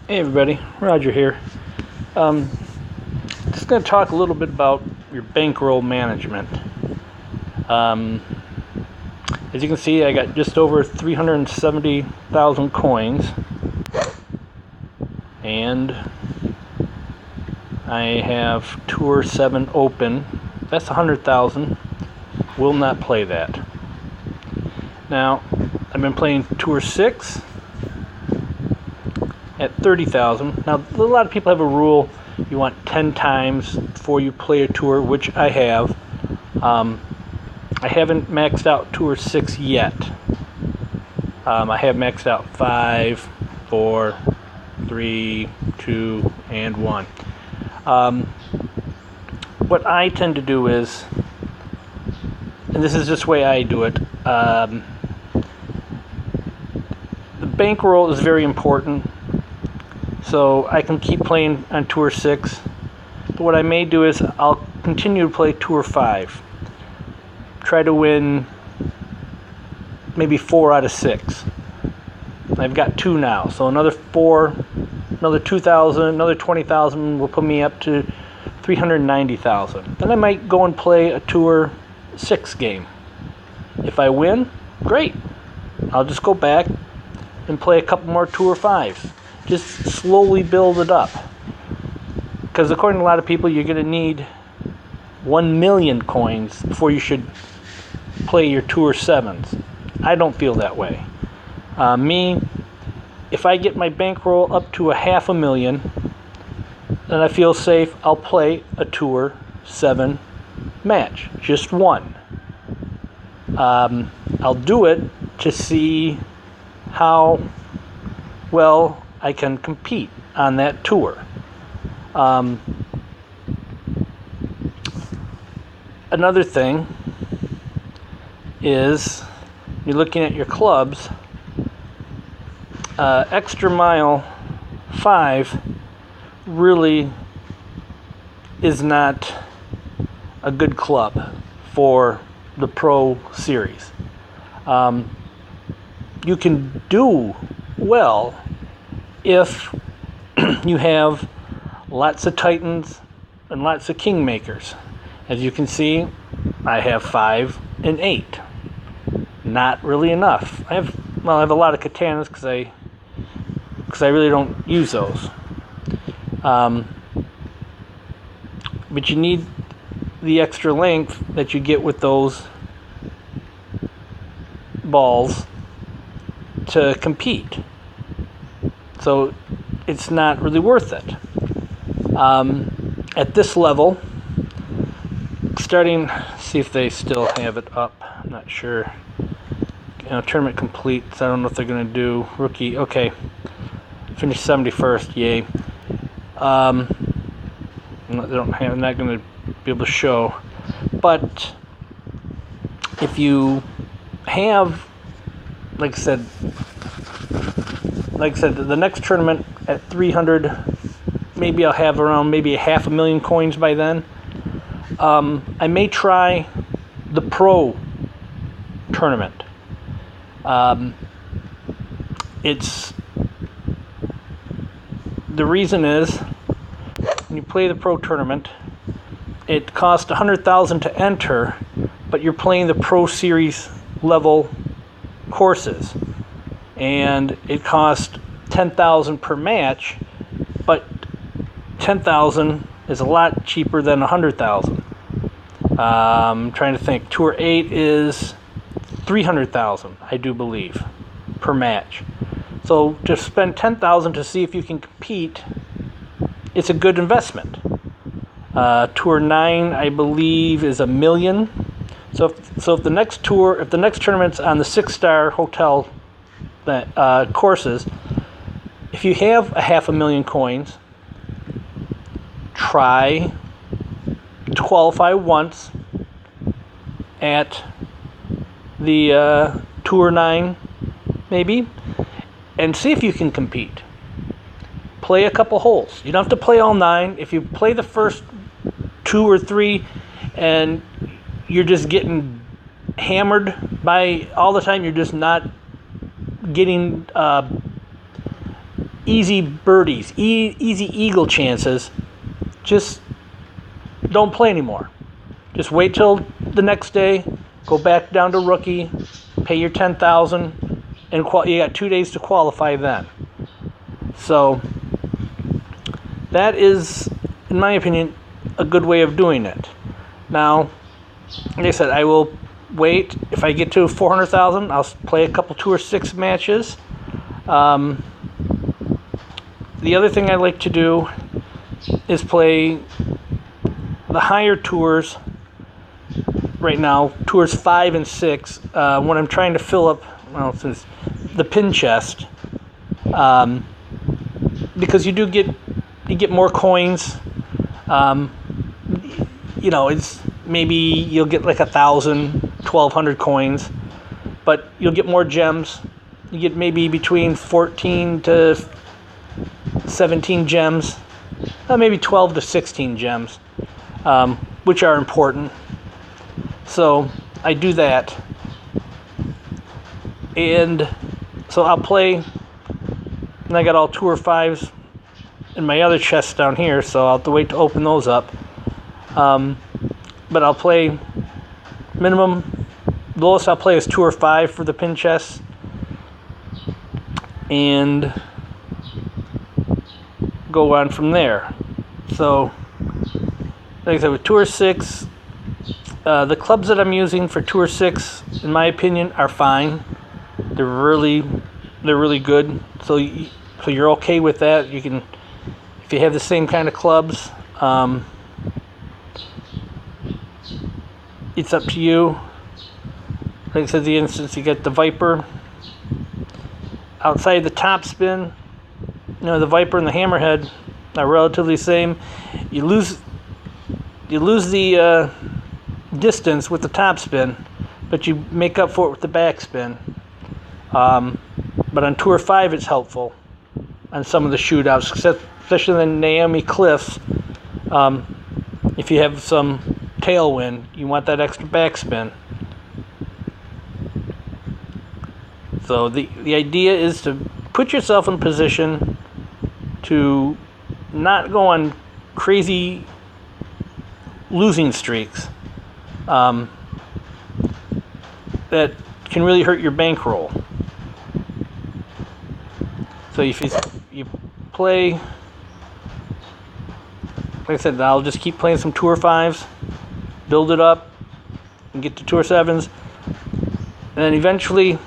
Hey everybody, Roger here. Um, just going to talk a little bit about your bankroll management. Um, as you can see, I got just over 370,000 coins, and I have Tour 7 open. That's 100,000. Will not play that. Now, I've been playing Tour 6 at 30,000. Now, a lot of people have a rule you want 10 times before you play a tour, which I have. I haven't maxed out Tour 6 yet. I have maxed out 5, 4, 3, 2, and 1. What I tend to do is, and this is just the way I do it, the bankroll is very important. So I can keep playing on Tour 6. But what I may do is I'll continue to play Tour 5. Try to win maybe 4 out of 6. I've got 2 now. So another 4, another 2,000, another 20,000 will put me up to 390,000. Then I might go and play a Tour 6 game. If I win, great. I'll just go back and play a couple more Tour 5s. Just slowly build it up. Because according to a lot of people, you're going to need 1 million coins before you should play your Tour 7s. I don't feel that way. If I get my bankroll up to 500,000, then I feel safe, I'll play a Tour 7 match. Just one. I'll do it to see how well I can compete on that tour. Another thing is you're looking at your clubs. Extra Mile 5 really is not a good club for the Pro Series. You can do well if you have lots of Titans and lots of Kingmakers. As you can see, I have 5 and 8. Not really enough. I have a lot of Katanas because I really don't use those. But you need the extra length that you get with those balls to compete. So it's not really worth it. At this level, starting, see if they still have it up. I'm not sure. Tournament complete. So I don't know if they're going to do rookie. Okay, finish 71st. Yay. I'm not going to be able to show. But if you have, like I said, the next tournament at 300, maybe I'll have around maybe 500,000 coins by then. I may try the Pro tournament. The reason is when you play the Pro tournament, it costs 100,000 to enter, but you're playing the Pro Series level courses. And it costs 10,000 per match, but 10,000 is a lot cheaper than 100,000. I'm trying to think. Tour 8 is 300,000, I do believe, per match. So to spend 10,000 to see if you can compete, it's a good investment. Tour 9, I believe, is $1 million. So if the next tournament's on the 6-star hotel courses, if you have 500,000 coins, try to qualify once at the Tour 9, maybe, and see if you can compete. Play a couple holes. You don't have to play all 9. If you play the first 2 or 3 and you're just getting hammered by all the time, you're just not getting easy birdies, easy eagle chances, just don't play anymore. Just wait till the next day, go back down to rookie, pay your $10,000, and you got 2 days to qualify then. So that is, in my opinion, a good way of doing it. Now, like I said, I will wait. If I get to 400,000, I'll play a couple Tour 6 matches. The other thing I like to do is play the higher tours right now, Tours 5 and 6, when I'm trying to fill up, since the pin chest, because you get more coins. It's maybe you'll get like 1,000, 1,200 coins, but you'll get more gems. You get maybe between 14 to 17 gems, maybe 12 to 16 gems, which are important. So I do that. And so I'll play, and I got all Tour 5s in my other chests down here, so I'll have to wait to open those up. But I'll play minimum, the lowest I'll play is Tour 5 for the pin chest. And go on from there. So, like I said, with Tour 6, the clubs that I'm using for Tour 6, in my opinion, are fine. They're really good. So you're okay with that. You can, if you have the same kind of clubs, it's up to you. Like I said, the instance, you get the Viper. Outside the top spin, the Viper and the Hammerhead are relatively the same. You lose the distance with the top spin, but you make up for it with the back spin. But on Tour 5, it's helpful on some of the shootouts, especially the Naomi Cliffs. If you have some tailwind, you want that extra backspin. So the idea is to put yourself in position to not go on crazy losing streaks that can really hurt your bankroll. So if you play, like I said, I'll just keep playing some Tour 5s, build it up, and get to Tour 7s. And then eventually,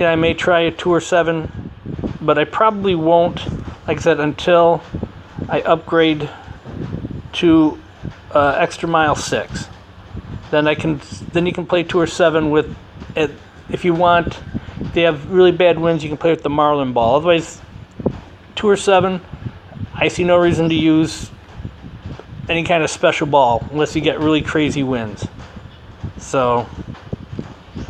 I may try a Tour 7, but I probably won't, like I said, until I upgrade to Extra Mile 6. Then you can play Tour 7 with it. If you want, if they have really bad winds, you can play with the Marlin Ball. Otherwise, Tour 7, I see no reason to use any kind of special ball unless you get really crazy winds. So,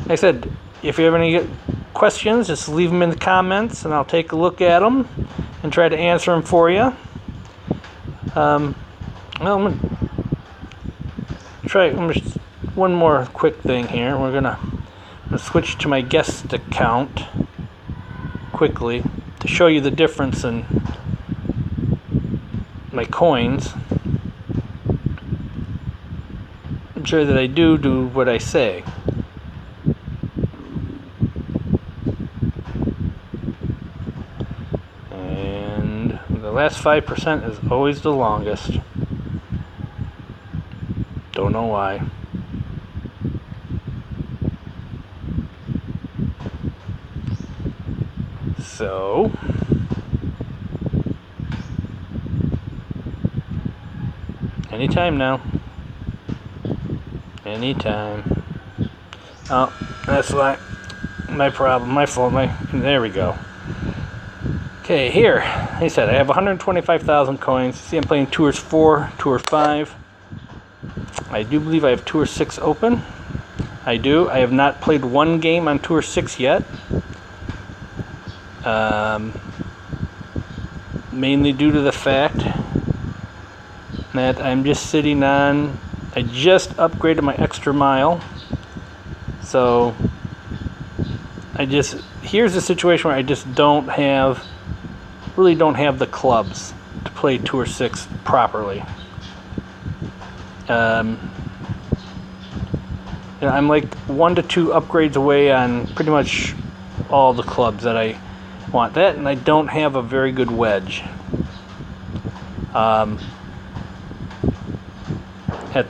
like I said, if you have any questions, just leave them in the comments and I'll take a look at them and try to answer them for you. I'm going to try one more quick thing here. I'm going to switch to my guest account quickly to show you the difference in my coins. I'm sure that I do what I say. And the last 5% is always the longest. Don't know why. So, anytime now. Anytime. Oh, that's why. My problem. My fault. There we go. Okay, here. Like I said, I have 125,000 coins. See, I'm playing Tours 4, Tour 5. I do believe I have Tour 6 open. I do. I have not played one game on Tour 6 yet. Mainly due to the fact that I'm just sitting on, I just upgraded my Extra Mile. So here's a situation where I just don't have really don't have the clubs to play Tour 6 properly. I'm like 1 to 2 upgrades away on pretty much all the clubs that I want. That, and I don't have a very good wedge at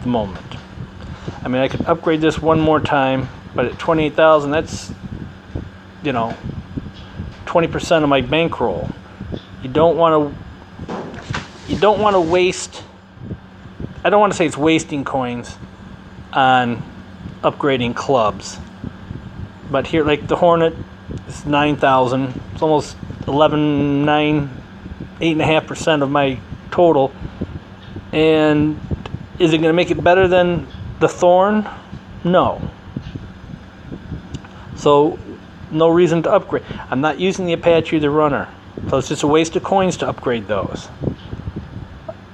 the moment. I mean, I could upgrade this one more time, but at 28,000, that's 20% of my bankroll. You don't want to waste. I don't want to say it's wasting coins on upgrading clubs, but here, like the Hornet is 9,000. It's almost 8.5% of my total. And is it going to make it better than the Thorn? No. So no reason to upgrade. I'm not using the Apache or the Runner, so it's just a waste of coins to upgrade those.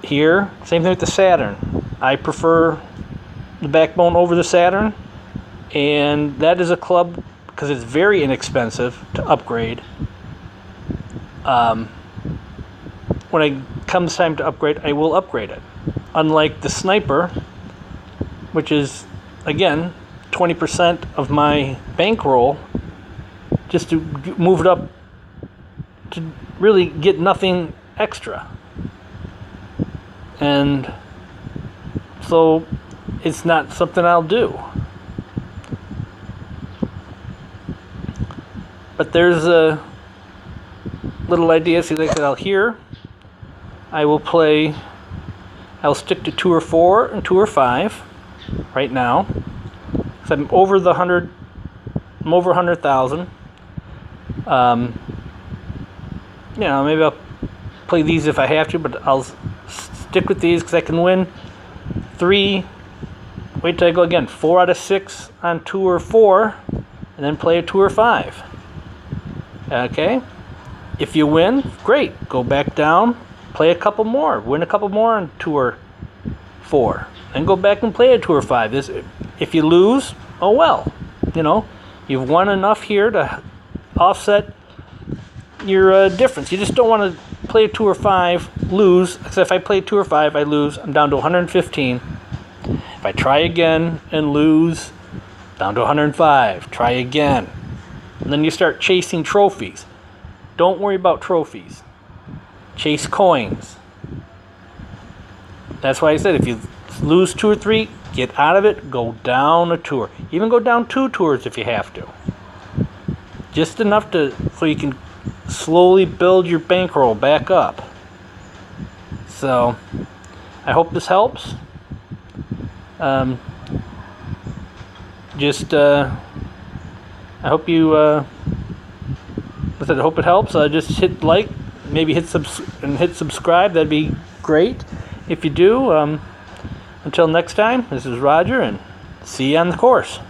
Here, same thing with the Saturn. I prefer the Backbone over the Saturn, and that is a club because it's very inexpensive to upgrade. When it comes time to upgrade, I will upgrade it. Unlike the Sniper, which is, again, 20% of my bankroll, just to move it up to really get nothing extra. And so it's not something I'll do. But there's a little idea. See, like that, I'll stick to Tour 4 and Tour 5 right now. So I'm over 100,000. Maybe I'll play these if I have to, but I'll stick with these because I can win 3. Wait till I go again. 4 out of 6 on Tour 4, and then play a Tour 5. Okay? If you win, great. Go back down, play a couple more. Win a couple more on Tour 4. Then go back and play a Tour 5. If you lose, oh well. You've won enough here to offset your difference. You just don't want to play a Tour 5, lose. Because if I play Tour 5, I lose. I'm down to 115. If I try again and lose, down to 105. Try again. And then you start chasing trophies. Don't worry about trophies. Chase coins. That's why I said if you lose 2 or 3, get out of it, go down a tour. Even go down 2 tours if you have to. Just enough so you can slowly build your bankroll back up. So, I hope this helps. I hope you. I hope it helps. Just hit like, maybe hit subscribe. That'd be great if you do. Until next time, this is Roger, and see you on the course.